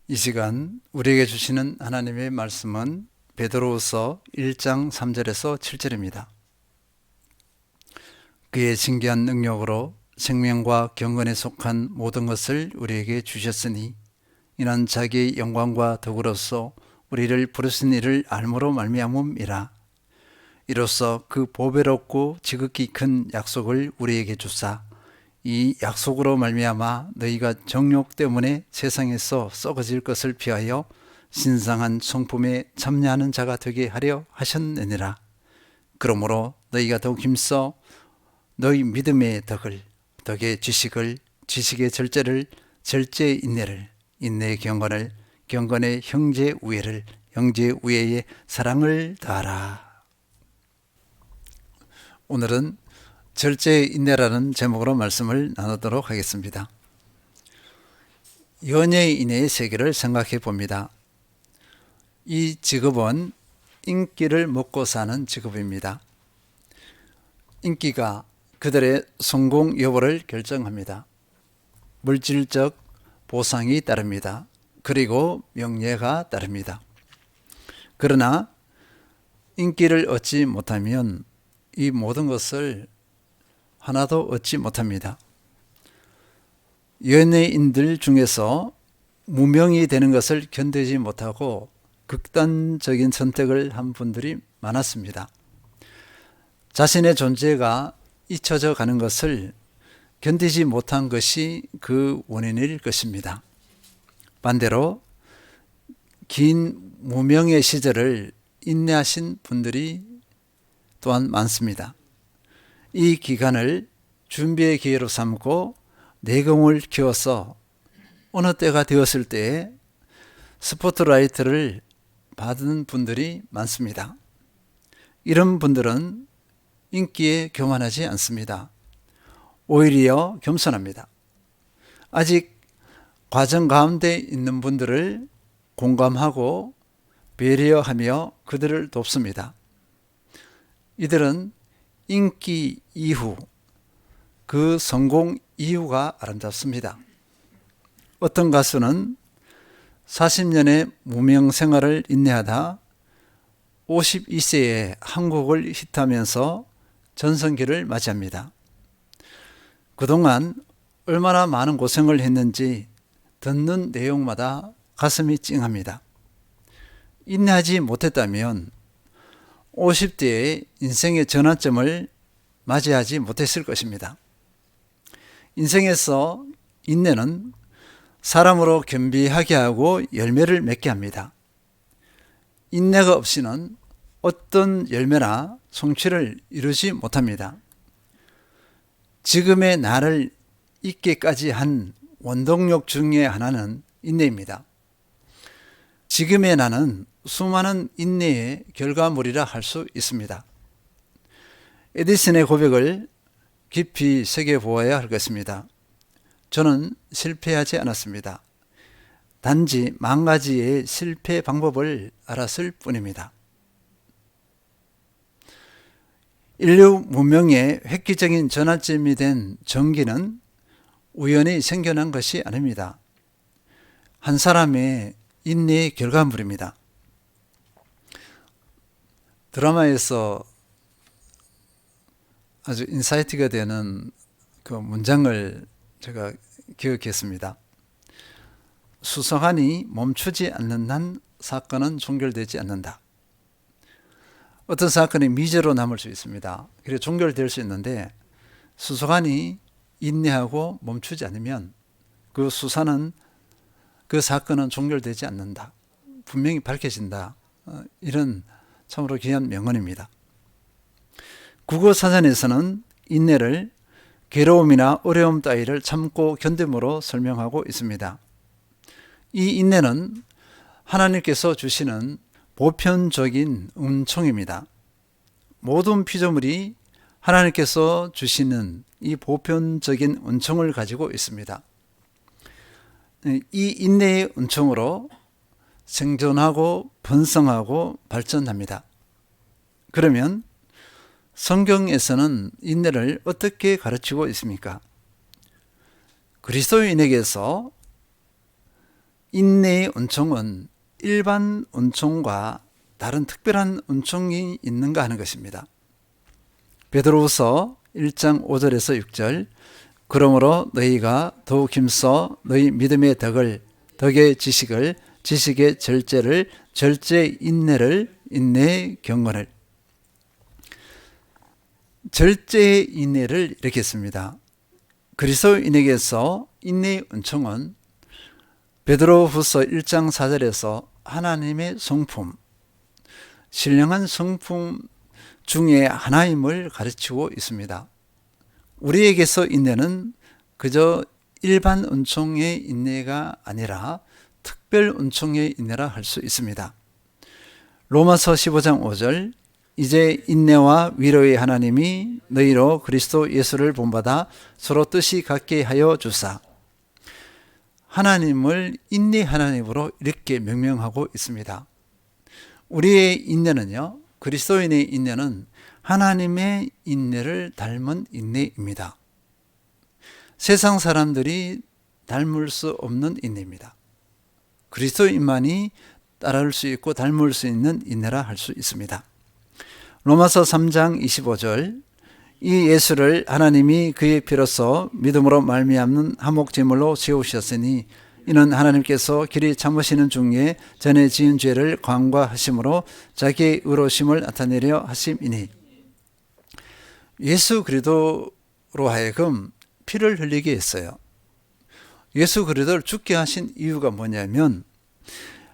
이 시간 우리에게 주시는 하나님의 말씀은 베드로후서 1장 3절에서 7절입니다. 그의 신기한 능력으로 생명과 경건에 속한 모든 것을 우리에게 주셨으니 이는 자기의 영광과 덕으로서 우리를 부르신 이를 알므로 말미암음이라. 이로써 그 보배롭고 지극히 큰 약속을 우리에게 주사 이 약속으로 말미암아 너희가 정욕 때문에 세상에서 썩어질 것을 피하여 신성한 성품에 참여하는 자가 되게 하려 하셨느니라. 그러므로 너희가 더욱 힘써 너희 믿음의 덕을, 덕의 지식을, 지식의 절제를, 절제의 인내를, 인내의 경건을, 경건의 형제 우애를, 형제 우애의 사랑을 더하라. 오늘은 절제의 인내라는 제목으로 말씀을 나누도록 하겠습니다. 연예인의 세계를 생각해 봅니다. 이 직업은 인기를 먹고 사는 직업입니다. 인기가 그들의 성공 여부를 결정합니다. 물질적 보상이 따릅니다. 그리고 명예가 따릅니다. 그러나 인기를 얻지 못하면 이 모든 것을 하나도 얻지 못합니다. 연예인들 중에서 무명이 되는 것을 견디지 못하고 극단적인 선택을 한 분들이 많았습니다. 자신의 존재가 잊혀져 가는 것을 견디지 못한 것이 그 원인일 것입니다. 반대로 긴 무명의 시절을 인내하신 분들이 또한 많습니다. 이 기간을 준비의 기회로 삼고 내공을 키워서 어느 때가 되었을 때에 스포트라이트를 받은 분들이 많습니다. 이런 분들은 인기에 교만하지 않습니다. 오히려 겸손합니다. 아직 과정 가운데 있는 분들을 공감하고 배려하며 그들을 돕습니다. 이들은 인기 이후, 그 성공 이후가 아름답습니다. 어떤 가수는 40년의 무명 생활을 인내하다 52세에 한국을 히트하면서 전성기를 맞이합니다. 그동안 얼마나 많은 고생을 했는지 듣는 내용마다 가슴이 찡합니다. 인내하지 못했다면 50대의 인생의 전환점을 맞이하지 못했을 것입니다. 인생에서 인내는 사람으로 겸비하게 하고 열매를 맺게 합니다. 인내가 없이는 어떤 열매나 성취를 이루지 못합니다. 지금의 나를 있게까지 한 원동력 중에 하나는 인내입니다. 지금의 나는 수많은 인내의 결과물이라 할 수 있습니다. 에디슨의 고백을 깊이 새겨보아야 할 것입니다. 저는 실패하지 않았습니다. 단지 10,000가지의 실패 방법을 알았을 뿐입니다. 인류 문명의 획기적인 전환점이 된 전기는 우연히 생겨난 것이 아닙니다. 한 사람의 인내의 결과물입니다. 드라마에서 아주 인사이트가 되는 그 문장을 제가 기억했습니다. 수사관이 멈추지 않는 한 사건은 종결되지 않는다. 어떤 사건이 미제로 남을 수 있습니다. 그래서 종결될 수 있는데 수사관이 인내하고 멈추지 않으면 그 수사는, 그 사건은 종결되지 않는다. 분명히 밝혀진다. 이런 참으로 귀한 명언입니다. 국어사전에서는 인내를 괴로움이나 어려움 따위를 참고 견딤으로 설명하고 있습니다. 이 인내는 하나님께서 주시는 보편적인 은총입니다. 모든 피조물이 하나님께서 주시는 이 보편적인 은총을 가지고 있습니다. 이 인내의 은총으로 생존하고 번성하고 발전합니다. 그러면 성경에서는 인내를 어떻게 가르치고 있습니까? 그리스도인에게서 인내의 은총은 일반 은총과 다른 특별한 은총이 있는가 하는 것입니다. 베드로후서 1장 5절에서 6절, 그러므로 너희가 더욱 힘써 너희 믿음의 덕을, 덕의 지식을, 지식의 절제를, 절제의 인내를, 인내의 경건을. 절제의 인내를 이렇게 했습니다. 그리스도인에게서 인내의 은총은 베드로후서 1장 4절에서 하나님의 성품, 신령한 성품 중에 하나임을 가르치고 있습니다. 우리에게서 인내는 그저 일반 은총의 인내가 아니라 특별 은총의 인내라 할 수 있습니다. 로마서 15장 5절, 이제 인내와 위로의 하나님이 너희로 그리스도 예수를 본받아 서로 뜻이 같게 하여 주사. 하나님을 인내 하나님으로 이렇게 명명하고 있습니다. 우리의 인내는요, 그리스도인의 인내는 하나님의 인내를 닮은 인내입니다. 세상 사람들이 닮을 수 없는 인내입니다. 그리스도인만이 따라올 수 있고 닮을 수 있는 인내라 할 수 있습니다. 로마서 3장 25절, 이 예수를 하나님이 그의 피로써 믿음으로 말미암는 화목제물로 세우셨으니 이는 하나님께서 길이 참으시는 중에 전에 지은 죄를 관과하심으로 자기의 의로우심을 나타내려 하심이니. 예수 그리스도로 하여금 피를 흘리게 했어요. 예수 그리스도를 죽게 하신 이유가 뭐냐면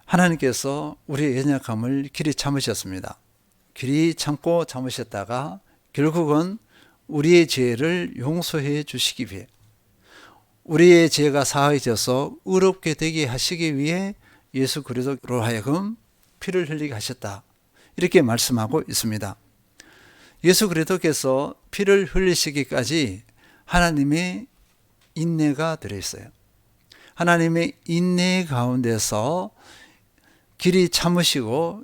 하나님께서 우리의 연약함을 길이 참으셨습니다. 길이 참고 참으셨다가 결국은 우리의 죄를 용서해 주시기 위해, 우리의 죄가 사하여져서 의롭게 되게 하시기 위해 예수 그리스도로 하여금 피를 흘리게 하셨다, 이렇게 말씀하고 있습니다. 예수 그리스도께서 피를 흘리시기까지 하나님의 인내가 들어있어요. 하나님의 인내 가운데서 길이 참으시고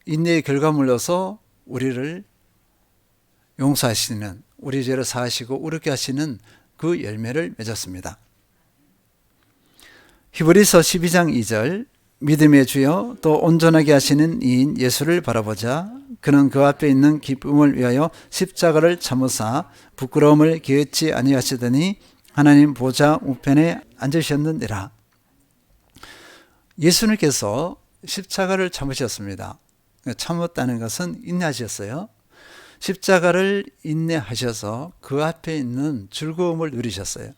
인내의 결과물로서 우리를 용서하시는, 우리 죄를 사하시고 의롭게 하시는 그 열매를 맺었습니다. 히브리서 12장 2절, 믿음의 주여 또 온전하게 하시는 이인 예수를 바라보자. 그는 그 앞에 있는 기쁨을 위하여 십자가를 참으사 부끄러움을 기회치 아니하시더니 하나님 보좌 우편에 앉으셨느니라. 예수님께서 십자가를 참으셨습니다. 참았다는 것은 인내하셨어요. 십자가를 인내하셔서 그 앞에 있는 즐거움을 누리셨어요.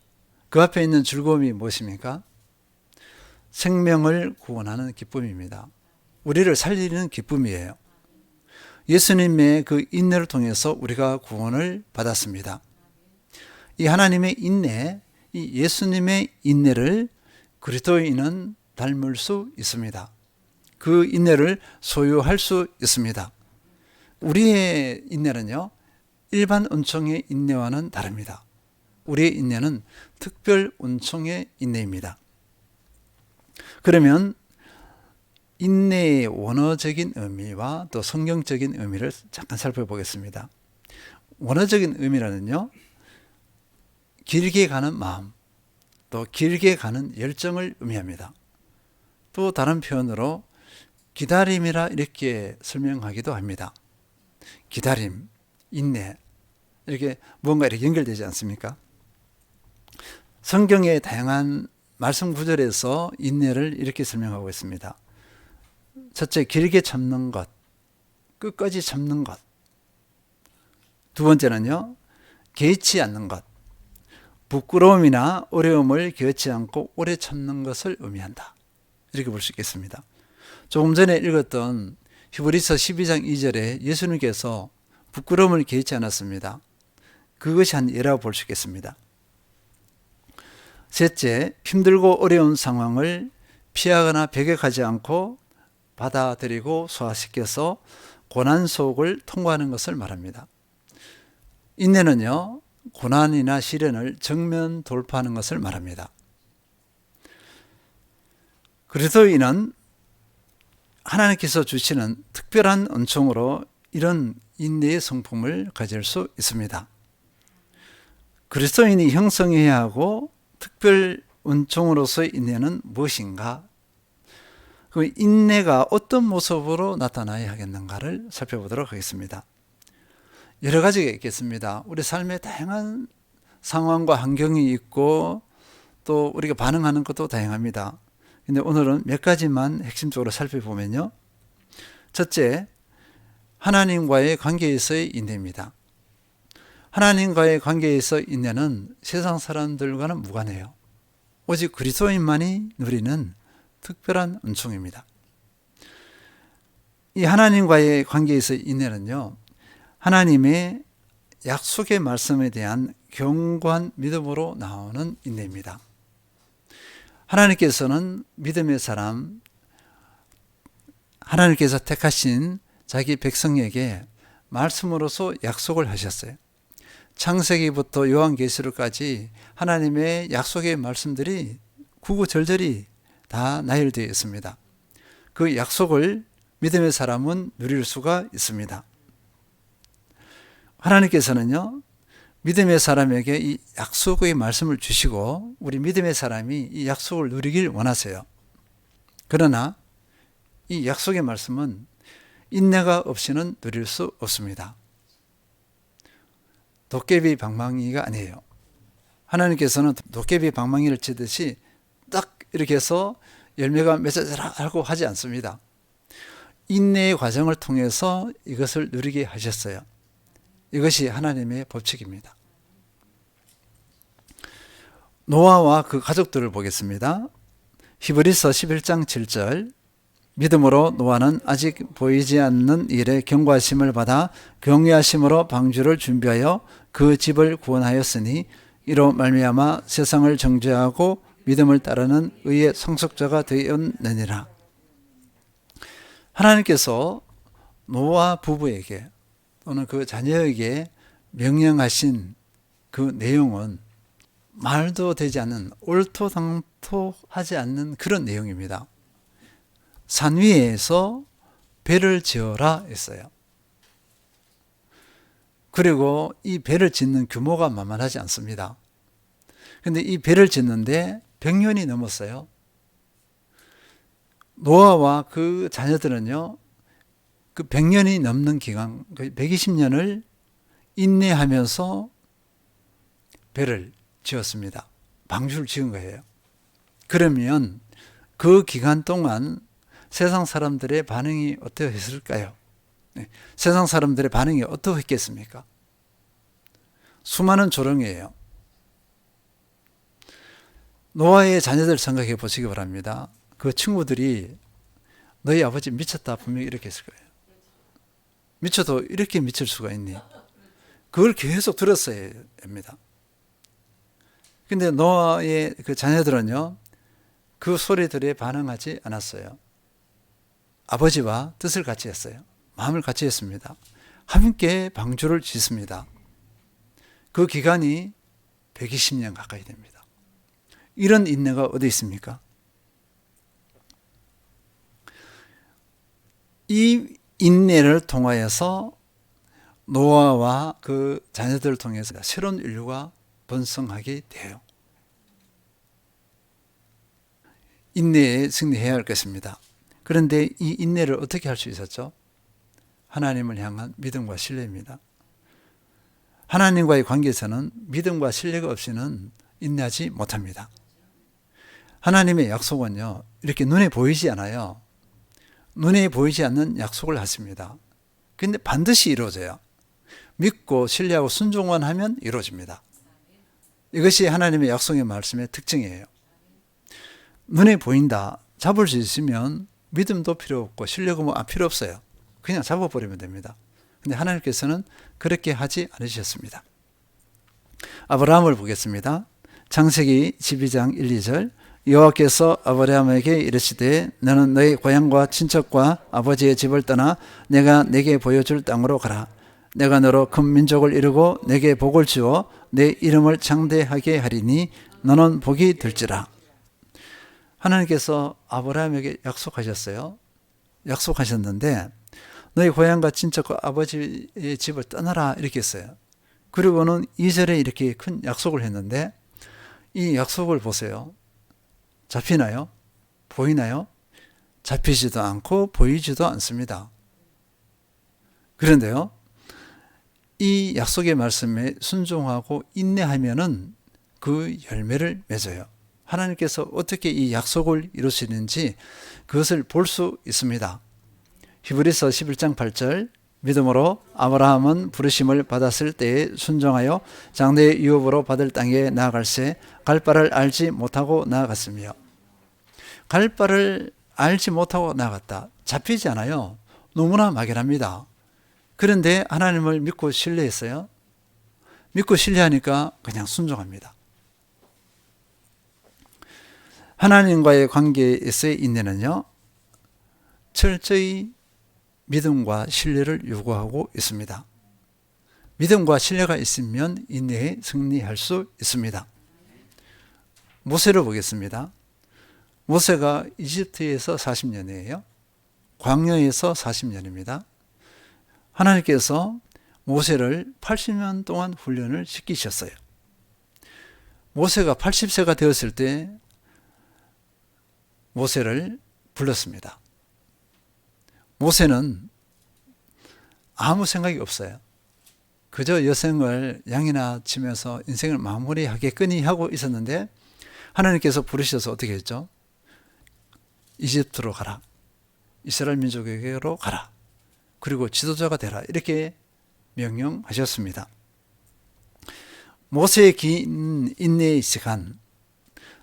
그 앞에 있는 즐거움이 무엇입니까? 생명을 구원하는 기쁨입니다. 우리를 살리는 기쁨이에요. 예수님의 그 인내를 통해서 우리가 구원을 받았습니다. 이 하나님의 인내, 이 예수님의 인내를 그리스도인은 닮을 수 있습니다. 그 인내를 소유할 수 있습니다. 우리의 인내는요, 일반 은총의 인내와는 다릅니다. 우리의 인내는 특별 은총의 인내입니다. 그러면 인내의 원어적인 의미와 또 성경적인 의미를 잠깐 살펴보겠습니다. 원어적인 의미라는요, 길게 가는 마음, 또 길게 가는 열정을 의미합니다. 또 다른 표현으로 기다림이라 이렇게 설명하기도 합니다. 기다림, 인내, 이렇게 뭔가 이렇게 연결되지 않습니까? 성경의 다양한 말씀 구절에서 인내를 이렇게 설명하고 있습니다. 첫째, 길게 참는 것, 끝까지 참는 것. 두 번째는요, 개의치 않는 것, 부끄러움이나 어려움을 개의치 않고 오래 참는 것을 의미한다, 이렇게 볼 수 있겠습니다. 조금 전에 읽었던 히브리서 12장 2절에 예수님께서 부끄러움을 개의치 않았습니다. 그것이 한 예라고 볼 수 있겠습니다. 셋째, 힘들고 어려운 상황을 피하거나 배격하지 않고 받아들이고 소화시켜서 고난 속을 통과하는 것을 말합니다. 인내는요, 고난이나 시련을 정면 돌파하는 것을 말합니다. 그리스도인은 하나님께서 주시는 특별한 은총으로 이런 인내의 성품을 가질 수 있습니다. 그리스도인이 형성해야 하고 특별 은총으로서의 인내는 무엇인가? 그 인내가 어떤 모습으로 나타나야 하겠는가를 살펴보도록 하겠습니다. 여러 가지가 있겠습니다. 우리 삶에 다양한 상황과 환경이 있고 또 우리가 반응하는 것도 다양합니다. 근데 오늘은 몇 가지만 핵심적으로 살펴보면요. 첫째, 하나님과의 관계에서의 인내입니다. 하나님과의 관계에서 인내는 세상 사람들과는 무관해요. 오직 그리스도인만이 누리는 특별한 은총입니다. 이 하나님과의 관계에서 인내는요, 하나님의 약속의 말씀에 대한 견고한 믿음으로 나오는 인내입니다. 하나님께서는 믿음의 사람, 하나님께서 택하신 자기 백성에게 말씀으로서 약속을 하셨어요. 창세기부터 요한계시록까지 하나님의 약속의 말씀들이 구구절절히 다 나열되어 있습니다. 그 약속을 믿음의 사람은 누릴 수가 있습니다. 하나님께서는요, 믿음의 사람에게 이 약속의 말씀을 주시고 우리 믿음의 사람이 이 약속을 누리길 원하세요. 그러나 이 약속의 말씀은 인내가 없이는 누릴 수 없습니다. 도깨비 방망이가 아니에요. 하나님께서는 도깨비 방망이를 치듯이 딱 이렇게 해서 열매가 맺어져라 하고 하지 않습니다. 인내의 과정을 통해서 이것을 누리게 하셨어요. 이것이 하나님의 법칙입니다. 노아와 그 가족들을 보겠습니다. 히브리서 11장 7절, 믿음으로 노아는 아직 보이지 않는 일에 경고하심을 받아 경외하심으로 방주를 준비하여 그 집을 구원하였으니 이로 말미암아 세상을 정죄하고 믿음을 따르는 의의 상속자가 되었느니라. 하나님께서 노아 부부에게 또는 그 자녀에게 명령하신 그 내용은 말도 되지 않는, 옳토당토하지 않는 그런 내용입니다. 산 위에서 배를 지어라 했어요. 그리고 이 배를 짓는 규모가 만만하지 않습니다. 그런데 이 배를 짓는데 100년이 넘었어요. 노아와 그 자녀들은요, 그 100년이 넘는 기간, 120년을 인내하면서 배를 지었습니다. 방주를 지은 거예요. 그러면 그 기간 동안 세상 사람들의 반응이 어떠했을까요? 네. 세상 사람들의 반응이 어떠했겠습니까? 수많은 조롱이에요. 노아의 자녀들 생각해 보시기 바랍니다. 그 친구들이 너희 아버지 미쳤다 분명히 이렇게 했을 거예요. 미쳐도 이렇게 미칠 수가 있니? 그걸 계속 들었어야 합니다. 근데 노아의 그 자녀들은요, 그 소리들에 반응하지 않았어요. 아버지와 뜻을 같이 했어요. 마음을 같이 했습니다. 함께 방주를 짓습니다. 그 기간이 120년 가까이 됩니다. 이런 인내가 어디 있습니까? 이 인내를 통하여서 노아와 그 자녀들을 통해서 새로운 인류가 번성하게 돼요. 인내에 승리해야 할 것입니다. 그런데 이 인내를 어떻게 할 수 있었죠? 하나님을 향한 믿음과 신뢰입니다. 하나님과의 관계에서는 믿음과 신뢰가 없이는 인내하지 못합니다. 하나님의 약속은요, 이렇게 눈에 보이지 않아요. 눈에 보이지 않는 약속을 하십니다. 그런데 반드시 이루어져요. 믿고 신뢰하고 순종만 하면 이루어집니다. 이것이 하나님의 약속의 말씀의 특징이에요. 눈에 보인다, 잡을 수 있으면 믿음도 필요 없고 신뢰가 뭐 필요 없어요. 그냥 잡아버리면 됩니다. 근데 하나님께서는 그렇게 하지 않으셨습니다. 아브라함을 보겠습니다. 창세기 12장 1, 2절, 여호와께서 아브라함에게 이르시되 너는 너희 고향과 친척과 아버지의 집을 떠나 내가 내게 보여줄 땅으로 가라. 내가 너로 큰 민족을 이루고 내게 복을 주어 내 이름을 창대하게 하리니 너는 복이 될지라. 하나님께서 아브라함에게 약속하셨어요. 약속하셨는데 너희 고향과 친척과 아버지의 집을 떠나라 이렇게 했어요. 그리고는 2절에 이렇게 큰 약속을 했는데 이 약속을 보세요. 잡히나요? 보이나요? 잡히지도 않고 보이지도 않습니다. 그런데요, 이 약속의 말씀에 순종하고 인내하면은 그 열매를 맺어요. 하나님께서 어떻게 이 약속을 이루시는지 그것을 볼 수 있습니다. 히브리서 11장 8절, 믿음으로 아브라함은 부르심을 받았을 때에 순종하여 장래의 유업으로 받을 땅에 나아갈새 갈 바를 알지 못하고 나아갔으며. 갈 바를 알지 못하고 나아갔다. 잡히지 않아요. 너무나 막연합니다. 그런데 하나님을 믿고 신뢰했어요. 믿고 신뢰하니까 그냥 순종합니다. 하나님과의 관계에서의 인내는요, 철저히 믿음과 신뢰를 요구하고 있습니다. 믿음과 신뢰가 있으면 인내에 승리할 수 있습니다. 모세를 보겠습니다. 모세가 이집트에서 40년이에요. 광야에서 40년입니다. 하나님께서 모세를 80년 동안 훈련을 시키셨어요. 모세가 80세가 되었을 때 모세를 불렀습니다. 모세는 아무 생각이 없어요. 그저 여생을 양이나 치면서 인생을 마무리하겠거니 하고 있었는데 하나님께서 부르셔서 어떻게 했죠? 이집트로 가라. 이스라엘 민족에게로 가라. 그리고 지도자가 되라. 이렇게 명령하셨습니다. 모세의 긴 인내의 시간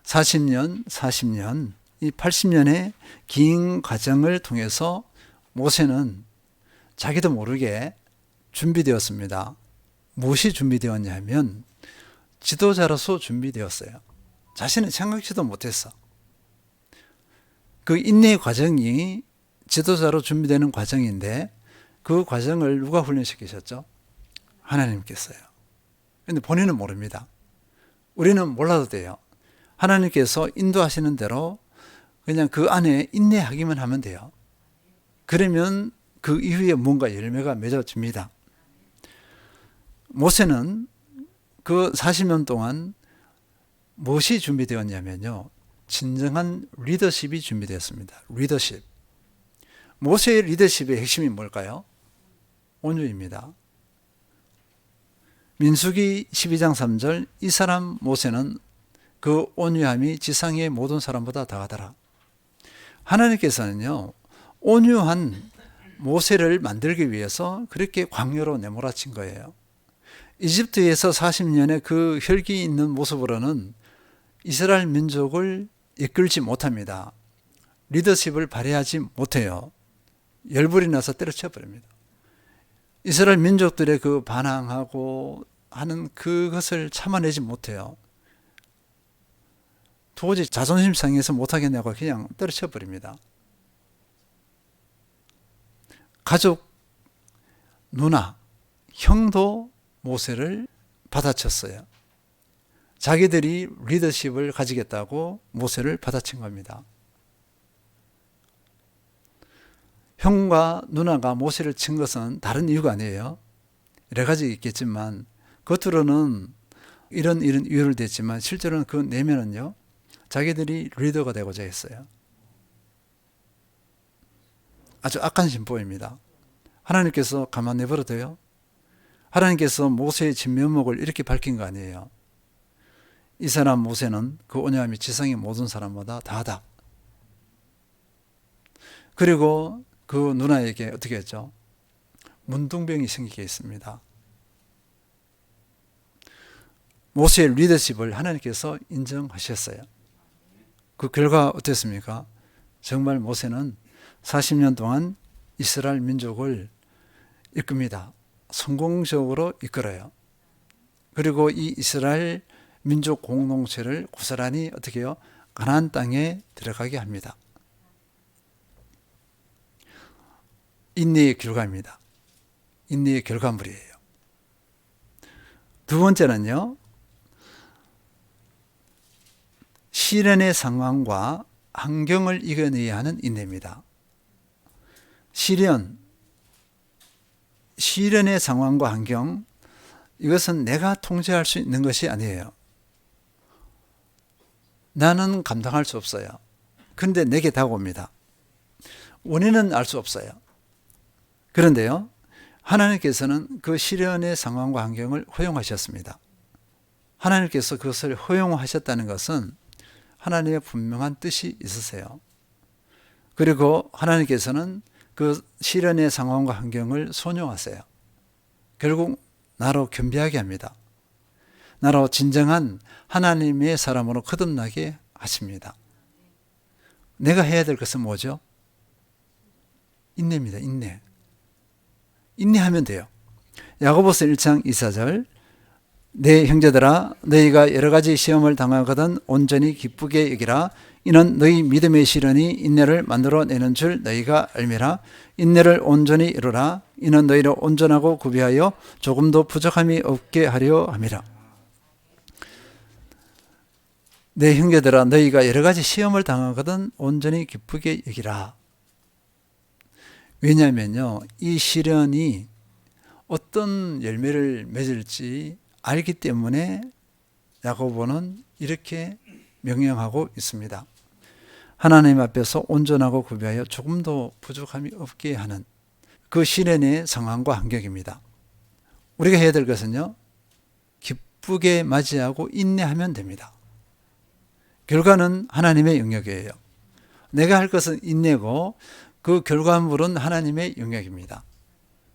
40년, 이 80년의 긴 과정을 통해서 모세는 자기도 모르게 준비되었습니다. 무엇이 준비되었냐면 지도자로서 준비되었어요. 자신은 생각지도 못했어. 그 인내의 과정이 지도자로 준비되는 과정인데 그 과정을 누가 훈련시키셨죠? 하나님께서요. 그런데 본인은 모릅니다. 우리는 몰라도 돼요. 하나님께서 인도하시는 대로 그냥 그 안에 인내하기만 하면 돼요. 그러면 그 이후에 뭔가 열매가 맺어집니다. 모세는 그 40년 동안 무엇이 준비되었냐면요. 진정한 리더십이 준비되었습니다. 리더십. 모세의 리더십의 핵심이 뭘까요? 온유입니다. 민수기 12장 3절, 이 사람 모세는 그 온유함이 지상의 모든 사람보다 다하더라. 하나님께서는요, 온유한 모세를 만들기 위해서 그렇게 광야로 내몰아친 거예요. 이집트에서 40년의 그 혈기 있는 모습으로는 이스라엘 민족을 이끌지 못합니다. 리더십을 발휘하지 못해요. 열불이 나서 때려쳐 버립니다. 이스라엘 민족들의 그 반항하고 하는 그것을 참아내지 못해요. 도저히 자존심 상해서 못하겠냐고 그냥 때려쳐 버립니다. 가족, 누나, 형도 모세를 받아쳤어요. 자기들이 리더십을 가지겠다고 모세를 받아친 겁니다. 형과 누나가 모세를 친 것은 다른 이유가 아니에요. 여러 가지 있겠지만 겉으로는 이런 이유를 댔지만 실제로는 그 내면은요, 자기들이 리더가 되고자 했어요. 아주 악한 심보입니다. 하나님께서 가만 내버려둬요? 하나님께서 모세의 진면목을 이렇게 밝힌 거 아니에요. 이 사람 모세는 그 온유함이 지상의 모든 사람보다 다하다. 그리고 그 누나에게 어떻게 했죠? 문둥병이 생기게 했습니다. 모세의 리더십을 하나님께서 인정하셨어요. 그 결과 어땠습니까? 정말 모세는 40년 동안 이스라엘 민족을 이끕니다. 성공적으로 이끌어요. 그리고 이 이스라엘 민족 공동체를 고스란히 어떻게 해요? 가나안 땅에 들어가게 합니다. 인내의 결과입니다. 인내의 결과물이에요. 두 번째는요, 시련의 상황과 환경을 이겨내야 하는 인내입니다. 시련의 상황과 환경, 이것은 내가 통제할 수 있는 것이 아니에요. 나는 감당할 수 없어요. 그런데 내게 다가옵니다. 원인은 알 수 없어요. 그런데요, 하나님께서는 그 시련의 상황과 환경을 허용하셨습니다. 하나님께서 그것을 허용하셨다는 것은 하나님의 분명한 뜻이 있으세요. 그리고 하나님께서는 그 시련의 상황과 환경을 손용하세요. 결국 나로 겸비하게 합니다. 나로 진정한 하나님의 사람으로 거듭나게 하십니다. 내가 해야 될 것은 뭐죠? 인내입니다. 인내. 인내하면 돼요. 야고보서 1장 2절 내 형제들아 너희가 여러 가지 시험을 당하거든 온전히 기쁘게 여기라. 이는 너희 믿음의 시련이 인내를 만들어내는 줄 너희가 알미라. 인내를 온전히 이루라. 이는 너희를 온전하고 구비하여 조금도 부족함이 없게 하려 함이라. 내 형제들아 너희가 여러 가지 시험을 당하거든 온전히 기쁘게 여기라. 왜냐하면요, 이 시련이 어떤 열매를 맺을지 알기 때문에 야고보는 이렇게 명령하고 있습니다. 하나님 앞에서 온전하고 구비하여 조금도 부족함이 없게 하는 그 시련의 상황과 환경입니다. 우리가 해야 될 것은요, 기쁘게 맞이하고 인내하면 됩니다. 결과는 하나님의 영역이에요. 내가 할 것은 인내고 그 결과물은 하나님의 영역입니다.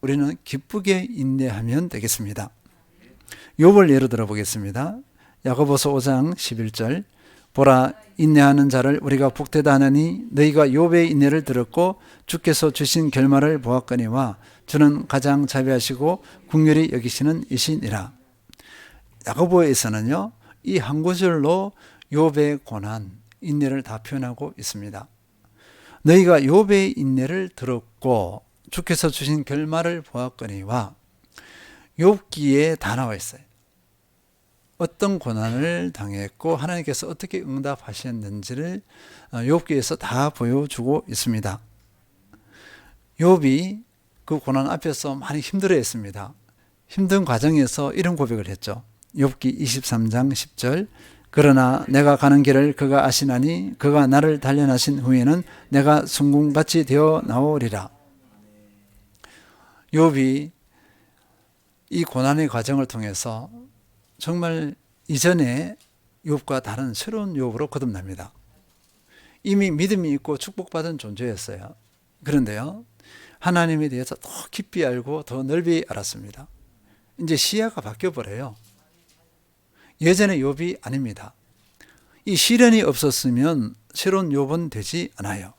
우리는 기쁘게 인내하면 되겠습니다. 욥을 예로 들어 보겠습니다. 야고보서 5장 11절 보라 인내하는 자를 우리가 복되다 하느니 너희가 욥의 인내를 들었고 주께서 주신 결말을 보았거니와 주는 가장 자비하시고 긍휼히 여기시는 이시니라. 야고보에서는요, 이 한 구절로 욥의 고난, 인내를 다 표현하고 있습니다. 너희가 욥의 인내를 들었고 주께서 주신 결말을 보았거니와 욥기에 다 나와 있어요. 어떤 고난을 당했고 하나님께서 어떻게 응답하셨는지를 욥기에서 다 보여주고 있습니다. 욥이 그 고난 앞에서 많이 힘들어했습니다. 힘든 과정에서 이런 고백을 했죠. 욥기 23장 10절 그러나 내가 가는 길을 그가 아시나니 그가 나를 단련하신 후에는 내가 순금같이 되어 나오리라. 욥이 이 고난의 과정을 통해서 정말 이전에 욥과 다른 새로운 욥으로 거듭납니다. 이미 믿음이 있고 축복받은 존재였어요. 그런데요, 하나님에 대해서 더 깊이 알고 더 넓이 알았습니다. 이제 시야가 바뀌어버려요. 예전의 욥이 아닙니다. 이 시련이 없었으면 새로운 욥은 되지 않아요.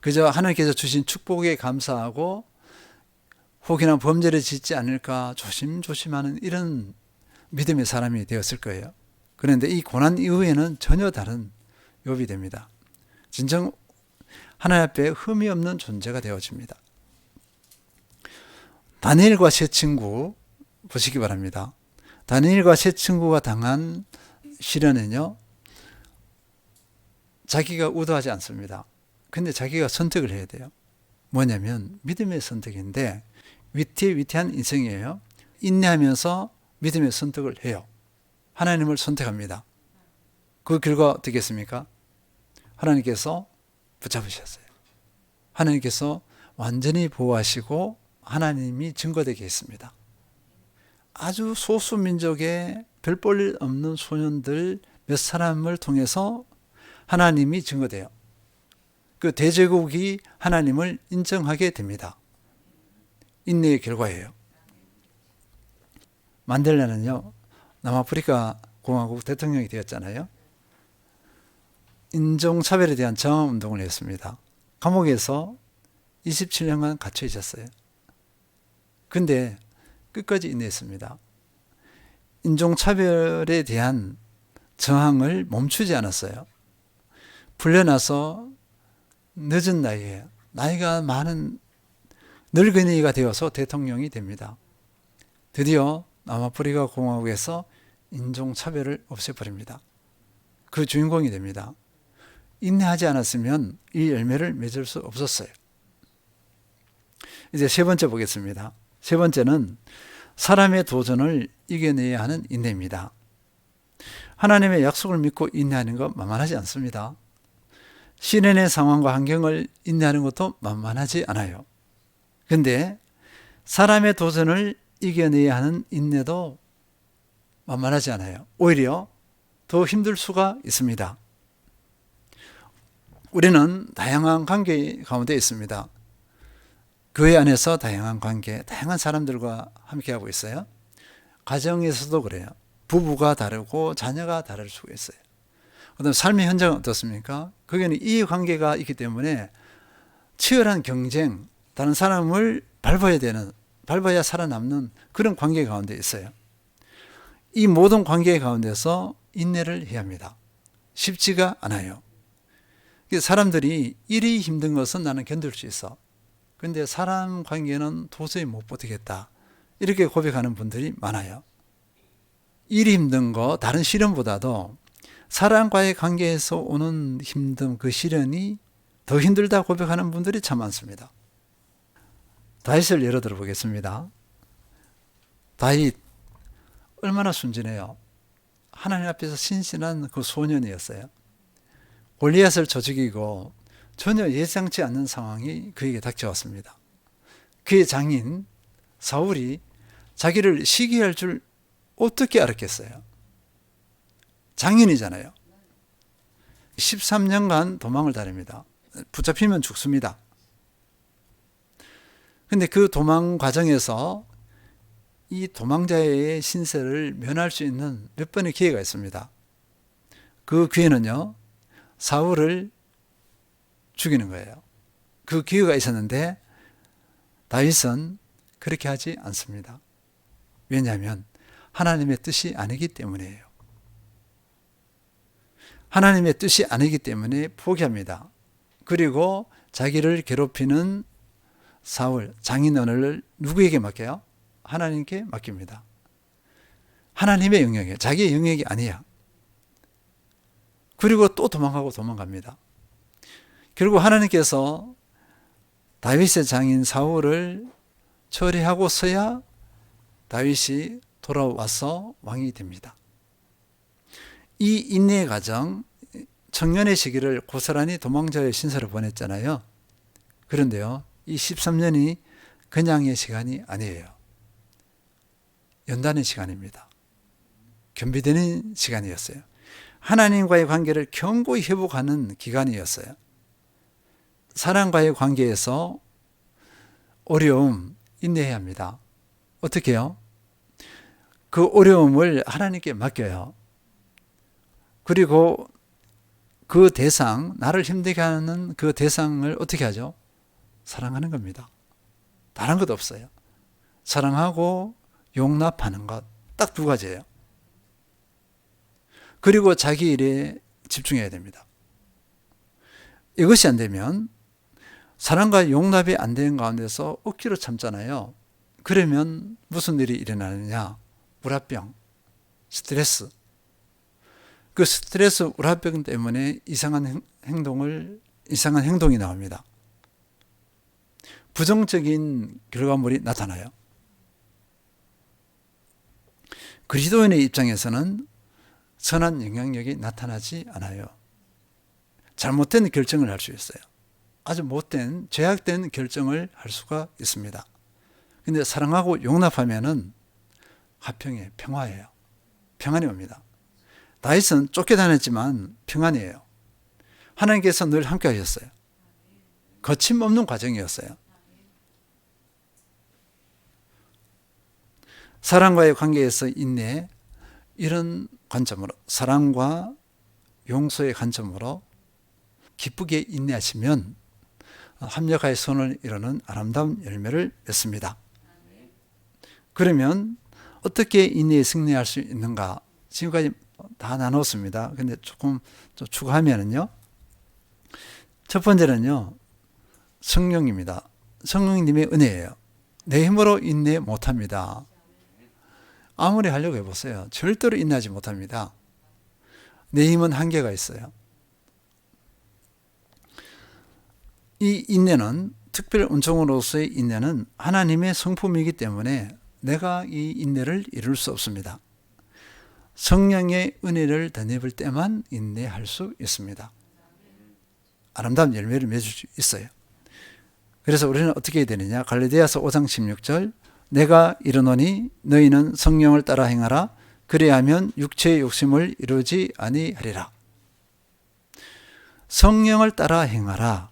그저 하나님께서 주신 축복에 감사하고 혹이나 범죄를 짓지 않을까 조심조심하는 이런 믿음의 사람이 되었을 거예요. 그런데 이 고난 이후에는 전혀 다른 욥이 됩니다. 진정 하나님 앞에 흠이 없는 존재가 되어집니다. 다니엘과 세 친구 보시기 바랍니다. 다니엘과 세 친구가 당한 시련은요, 자기가 의도하지 않습니다. 근데 자기가 선택을 해야 돼요. 뭐냐면 믿음의 선택인데 위태위태한 인생이에요. 인내하면서 믿음의 선택을 해요. 하나님을 선택합니다. 그 결과 어떻겠습니까? 하나님께서 붙잡으셨어요. 하나님께서 완전히 보호하시고 하나님이 증거되게 했습니다. 아주 소수 민족의 별 볼 일 없는 소년들 몇 사람을 통해서 하나님이 증거돼요. 그 대제국이 하나님을 인정하게 됩니다. 인내의 결과예요. 만델라는요, 남아프리카 공화국 대통령이 되었잖아요. 인종차별에 대한 저항운동을 했습니다. 감옥에서 27년간 갇혀 있었어요. 근데 끝까지 인내했습니다. 인종차별에 대한 저항을 멈추지 않았어요. 풀려나서 늦은 나이에 나이가 많은 늙은이가 되어서 대통령이 됩니다. 드디어 남아프리카 공화국에서 인종차별을 없애버립니다. 그 주인공이 됩니다. 인내하지 않았으면 이 열매를 맺을 수 없었어요. 이제 세 번째 보겠습니다. 세 번째는 사람의 도전을 이겨내야 하는 인내입니다. 하나님의 약속을 믿고 인내하는 것 만만하지 않습니다. 시련의 상황과 환경을 인내하는 것도 만만하지 않아요. 근데 사람의 도전을 이겨내야 하는 인내도 만만하지 않아요. 오히려 더 힘들 수가 있습니다. 우리는 다양한 관계 가운데 있습니다. 교회 안에서 다양한 관계, 다양한 사람들과 함께하고 있어요. 가정에서도 그래요. 부부가 다르고 자녀가 다를 수가 있어요. 그다음 삶의 현장은 어떻습니까? 거기는 이해관계가 있기 때문에 치열한 경쟁, 다른 사람을 밟아야 살아남는 그런 관계 가운데 있어요. 이 모든 관계 가운데서 인내를 해야 합니다. 쉽지가 않아요. 사람들이 일이 힘든 것은 나는 견딜 수 있어. 근데 사람 관계는 도저히 못 버티겠다. 이렇게 고백하는 분들이 많아요. 일이 힘든 거, 다른 시련보다도 사람과의 관계에서 오는 힘듦, 그 시련이 더 힘들다 고백하는 분들이 참 많습니다. 다윗을 예로 들어 보겠습니다. 다윗 얼마나 순진해요. 하나님 앞에서 신실한 그 소년이었어요. 골리앗을 쳐 죽이고 전혀 예상치 않는 상황이 그에게 닥쳐왔습니다. 그의 장인 사울이 자기를 시기할 줄 어떻게 알았겠어요? 장인이잖아요. 13년간 도망을 다닙니다. 붙잡히면 죽습니다. 근데 그 도망 과정에서 이 도망자의 신세를 면할 수 있는 몇 번의 기회가 있습니다. 그 기회는요, 사울을 죽이는 거예요. 그 기회가 있었는데 다윗은 그렇게 하지 않습니다. 왜냐하면 하나님의 뜻이 아니기 때문이에요. 하나님의 뜻이 아니기 때문에 포기합니다. 그리고 자기를 괴롭히는 사울, 장인어른을 누구에게 맡겨요? 하나님께 맡깁니다. 하나님의 영역이에요. 자기의 영역이 아니야. 그리고 또 도망갑니다. 결국 하나님께서 다윗의 장인 사울을 처리하고서야 다윗이 돌아와서 왕이 됩니다. 이 인내의 과정, 청년의 시기를 고스란히 도망자의 신세로 보냈잖아요. 그런데요, 이 13년이 그냥의 시간이 아니에요. 연단의 시간입니다. 겸비되는 시간이었어요. 하나님과의 관계를 견고히 회복하는 기간이었어요. 사람과의 관계에서 어려움, 인내해야 합니다. 어떻게 해요? 그 어려움을 하나님께 맡겨요. 그리고 그 대상, 나를 힘들게 하는 그 대상을 어떻게 하죠? 사랑하는 겁니다. 다른 것 없어요. 사랑하고 용납하는 것, 딱 두 가지예요. 그리고 자기 일에 집중해야 됩니다. 이것이 안 되면 사랑과 용납이 안 되는 가운데서 억지로 참잖아요. 그러면 무슨 일이 일어나느냐? 우라병, 스트레스. 그 스트레스, 우라병 때문에 이상한 행동이 나옵니다. 부정적인 결과물이 나타나요. 그리스도인의 입장에서는 선한 영향력이 나타나지 않아요. 잘못된 결정을 할 수 있어요. 아주 못된, 죄악된 결정을 할 수가 있습니다. 근데 사랑하고 용납하면은 화평해, 평화예요. 평안이 옵니다. 다윗은 쫓겨다녔지만 평안이에요. 하나님께서 늘 함께 하셨어요. 거침없는 과정이었어요. 사랑과의 관계에서 인내, 이런 관점으로, 사랑과 용서의 관점으로 기쁘게 인내하시면 합력하여 선을 이루는 아름다운 열매를 맺습니다. 그러면 어떻게 인내에 승리할 수 있는가? 지금까지 다 나눴습니다. 근데 조금 좀 추가하면은요. 첫 번째는요, 성령입니다. 성령님의 은혜예요. 내 힘으로 인내 못합니다. 아무리 하려고 해보세요. 절대로 인내하지 못합니다. 내 힘은 한계가 있어요. 이 인내는, 특별 은총으로서의 인내는 하나님의 성품이기 때문에 내가 이 인내를 이룰 수 없습니다. 성령의 은혜를 덧입을 때만 인내할 수 있습니다. 아름다운 열매를 맺을 수 있어요. 그래서 우리는 어떻게 해야 되느냐? 갈라디아서 5장 16절 내가 이르노니 너희는 성령을 따라 행하라. 그리하면 육체의 욕심을 이루지 아니하리라. 성령을 따라 행하라.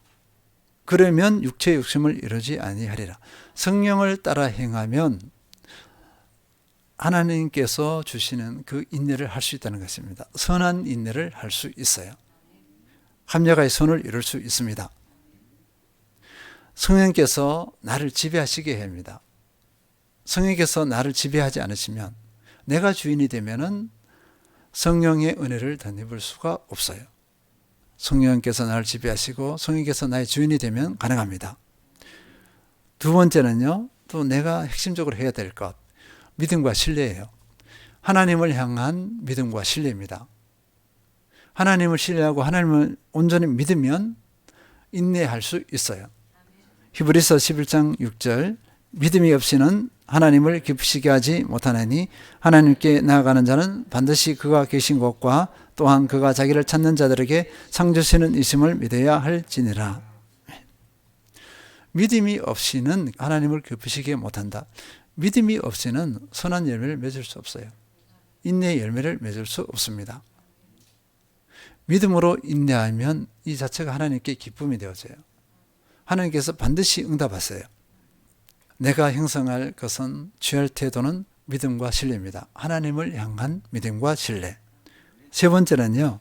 그러면 육체의 욕심을 이루지 아니하리라. 성령을 따라 행하면 하나님께서 주시는 그 인내를 할 수 있다는 것입니다. 선한 인내를 할 수 있어요. 합력의 선을 이룰 수 있습니다. 성령께서 나를 지배하시게 합니다. 성령께서 나를 지배하지 않으시면 내가 주인이 되면은 성령의 은혜를 덧입을 수가 없어요. 성령께서 나를 지배하시고 성령께서 나의 주인이 되면 가능합니다. 두 번째는요, 또 내가 핵심적으로 해야 될 것, 믿음과 신뢰예요. 하나님을 향한 믿음과 신뢰입니다. 하나님을 신뢰하고 하나님을 온전히 믿으면 인내할 수 있어요. 히브리서 11장 6절 믿음이 없이는 하나님을 기쁘시게 하지 못하나니 하나님께 나아가는 자는 반드시 그가 계신 곳과 또한 그가 자기를 찾는 자들에게 상 주시는 이심을 믿어야 할지니라. 믿음이 없이는 하나님을 기쁘시게 못한다. 믿음이 없이는 선한 열매를 맺을 수 없어요. 인내의 열매를 맺을 수 없습니다. 믿음으로 인내하면 이 자체가 하나님께 기쁨이 되어져요. 하나님께서 반드시 응답하세요. 내가 형성할 것은 취할 태도는 믿음과 신뢰입니다. 하나님을 향한 믿음과 신뢰. 세 번째는요,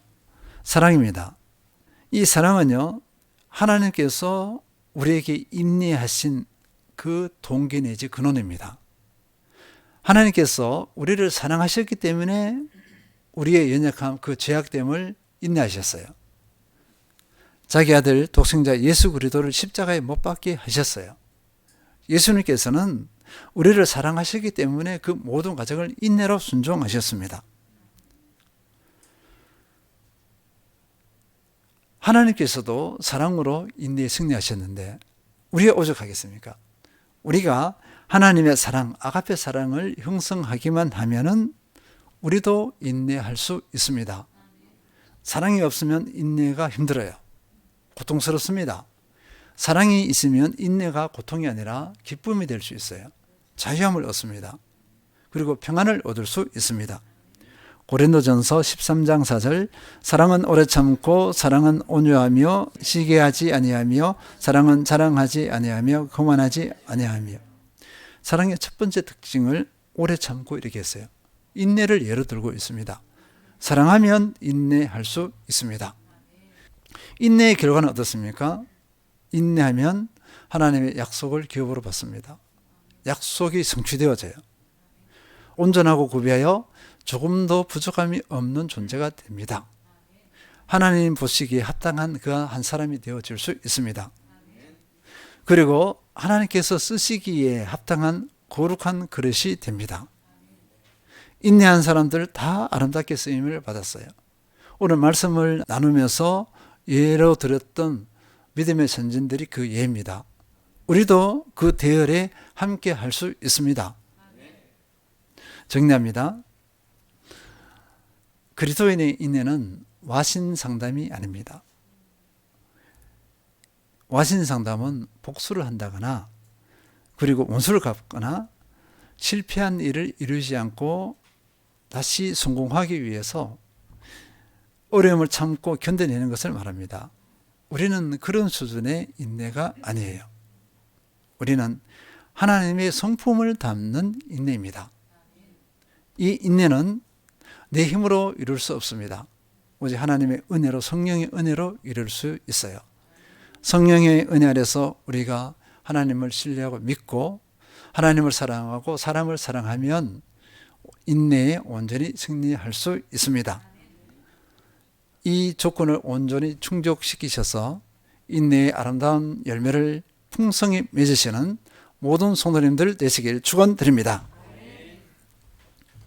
사랑입니다. 이 사랑은요, 하나님께서 우리에게 인내하신 그 동기 내지 근원입니다. 하나님께서 우리를 사랑하셨기 때문에 우리의 연약함, 그 죄악됨을 인내하셨어요. 자기 아들 독생자 예수 그리스도를 십자가에 못 박게 하셨어요. 예수님께서는 우리를 사랑하셨기 때문에 그 모든 과정을 인내로 순종하셨습니다. 하나님께서도 사랑으로 인내에 승리하셨는데 우리가 오죽하겠습니까? 우리가 하나님의 사랑, 아가페 사랑을 형성하기만 하면은 우리도 인내할 수 있습니다. 사랑이 없으면 인내가 힘들어요. 고통스럽습니다. 사랑이 있으면 인내가 고통이 아니라 기쁨이 될 수 있어요. 자유함을 얻습니다. 그리고 평안을 얻을 수 있습니다. 고린도전서 13장 4절 사랑은 오래 참고 사랑은 온유하며 시기하지 아니하며 사랑은 자랑하지 아니하며 거만하지 아니하며. 사랑의 첫 번째 특징을 오래 참고 이렇게 했어요. 인내를 예로 들고 있습니다. 사랑하면 인내할 수 있습니다. 인내의 결과는 어떻습니까? 인내하면 하나님의 약속을 기업으로 받습니다. 약속이 성취되어져요. 온전하고 구비하여 조금도 부족함이 없는 존재가 됩니다. 하나님 보시기에 합당한 그 한 사람이 되어질 수 있습니다. 그리고 하나님께서 쓰시기에 합당한 거룩한 그릇이 됩니다. 인내한 사람들 다 아름답게 쓰임을 받았어요. 오늘 말씀을 나누면서 예로 드렸던 믿음의 선진들이 그 예입니다. 우리도 그 대열에 함께 할 수 있습니다. 정리합니다. 그리스도인의 인내는 와신 상담이 아닙니다. 와신 상담은 복수를 한다거나 그리고 원수를 갚거나 실패한 일을 이루지 않고 다시 성공하기 위해서 어려움을 참고 견뎌내는 것을 말합니다. 우리는 그런 수준의 인내가 아니에요. 우리는 하나님의 성품을 담는 인내입니다. 이 인내는 내 힘으로 이룰 수 없습니다. 오직 하나님의 은혜로, 성령의 은혜로 이룰 수 있어요. 성령의 은혜 아래서 우리가 하나님을 신뢰하고 믿고 하나님을 사랑하고 사람을 사랑하면 인내에 온전히 승리할 수 있습니다. 이 조건을 온전히 충족시키셔서 인내의 아름다운 열매를 풍성히 맺으시는 모든 성도님들 되시길 축원드립니다.